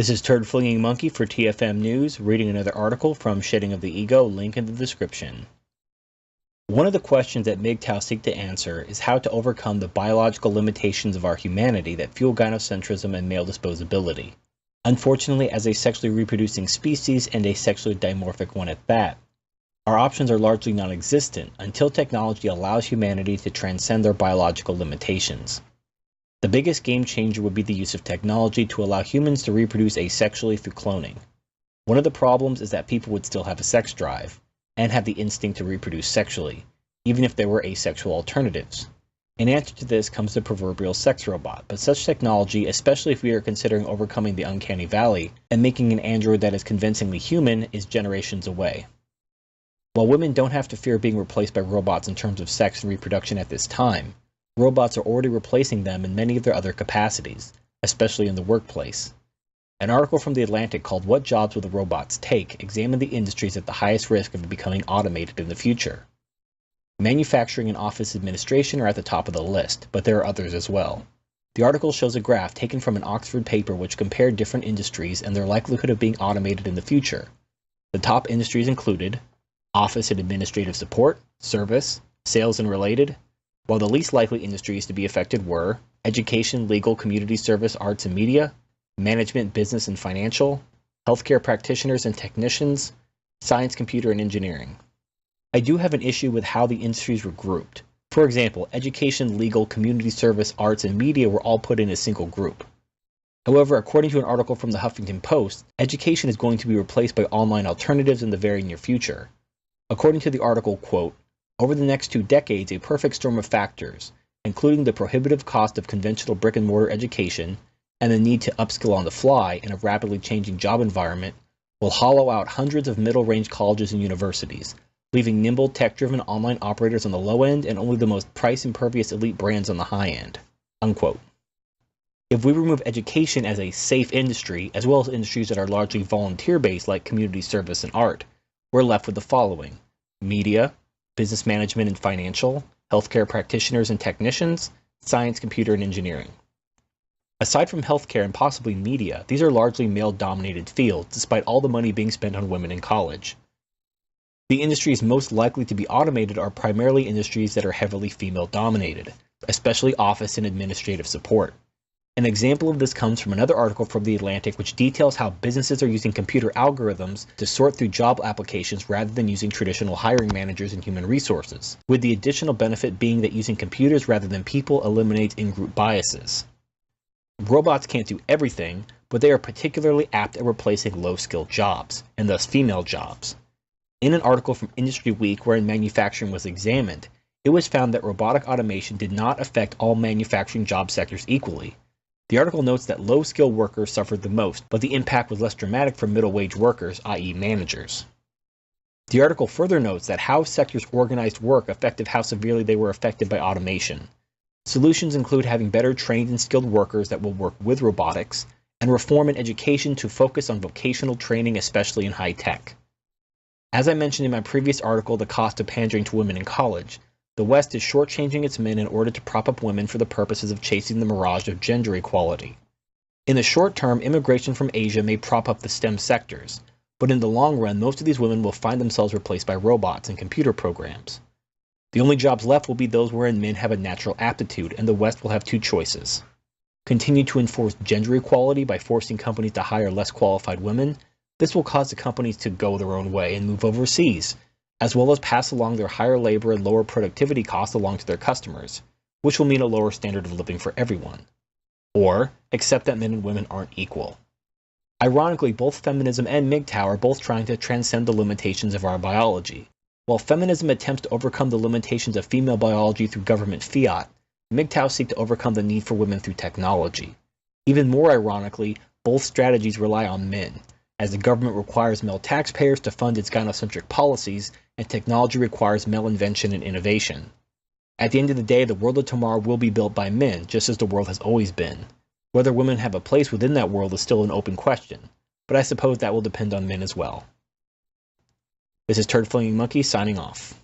This is Turd Flinging Monkey for TFM News, reading another article from Shedding of the Ego, link in the description. One of the questions that MGTOW seek to answer is how to overcome the biological limitations of our humanity that fuel gynocentrism and male disposability. Unfortunately, as a sexually reproducing species and a sexually dimorphic one at that, our options are largely non-existent until technology allows humanity to transcend their biological limitations. The biggest game changer would be the use of technology to allow humans to reproduce asexually through cloning. One of the problems is that people would still have a sex drive, and have the instinct to reproduce sexually, even if there were asexual alternatives. In answer to this comes the proverbial sex robot, but such technology, especially if we are considering overcoming the uncanny valley and making an android that is convincingly human, is generations away. While women don't have to fear being replaced by robots in terms of sex and reproduction at this time, robots are already replacing them in many of their other capacities, especially in the workplace. An article from The Atlantic called "What Jobs Will the Robots Take?" examined the industries at the highest risk of becoming automated in the future. Manufacturing and office administration are at the top of the list, but there are others as well. The article shows a graph taken from an Oxford paper which compared different industries and their likelihood of being automated in the future. The top industries included office and administrative support, service, sales and related, while the least likely industries to be affected were education, legal, community service, arts and media, management, business and financial, healthcare practitioners and technicians, science, computer, and engineering. I do have an issue with how the industries were grouped. For example, education, legal, community service, arts, and media were all put in a single group. However, according to an article from the Huffington Post, education is going to be replaced by online alternatives in the very near future. According to the article, quote, "Over the next 2 decades, a perfect storm of factors, including the prohibitive cost of conventional brick-and-mortar education and the need to upskill on the fly in a rapidly changing job environment, will hollow out hundreds of middle-range colleges and universities, leaving nimble, tech-driven online operators on the low end and only the most price-impervious elite brands on the high end." Unquote. If we remove education as a safe industry, as well as industries that are largely volunteer-based like community service and art, we're left with the following: media, business management and financial, healthcare practitioners and technicians, science, computer, and engineering. Aside from healthcare and possibly media, these are largely male-dominated fields, despite all the money being spent on women in college. The industries most likely to be automated are primarily industries that are heavily female-dominated, especially office and administrative support. An example of this comes from another article from The Atlantic which details how businesses are using computer algorithms to sort through job applications rather than using traditional hiring managers and human resources, with the additional benefit being that using computers rather than people eliminates in-group biases. Robots can't do everything, but they are particularly apt at replacing low-skilled jobs, and thus female jobs. In an article from Industry Week wherein manufacturing was examined, it was found that robotic automation did not affect all manufacturing job sectors equally. The article notes that low-skilled workers suffered the most, but the impact was less dramatic for middle-wage workers, i.e. managers. The article further notes that how sectors organized work affected how severely they were affected by automation. Solutions include having better trained and skilled workers that will work with robotics, and reform in education to focus on vocational training, especially in high tech. As I mentioned in my previous article, The Cost of Pandering to Women in College, the West is shortchanging its men in order to prop up women for the purposes of chasing the mirage of gender equality. In the short term, immigration from Asia may prop up the STEM sectors, but in the long run, most of these women will find themselves replaced by robots and computer programs. The only jobs left will be those wherein men have a natural aptitude, and the West will have 2 choices. Continue to enforce gender equality by forcing companies to hire less qualified women. This will cause the companies to go their own way and move overseas, as well as pass along their higher labor and lower productivity costs along to their customers, which will mean a lower standard of living for everyone. Or, accept that men and women aren't equal. Ironically, both feminism and MGTOW are both trying to transcend the limitations of our biology. While feminism attempts to overcome the limitations of female biology through government fiat, MGTOW seek to overcome the need for women through technology. Even more ironically, both strategies rely on men, as the government requires male taxpayers to fund its gynocentric policies, and technology requires male invention and innovation. At the end of the day, the world of tomorrow will be built by men, just as the world has always been. Whether women have a place within that world is still an open question, but I suppose that will depend on men as well. This is Turd Flinging Monkey signing off.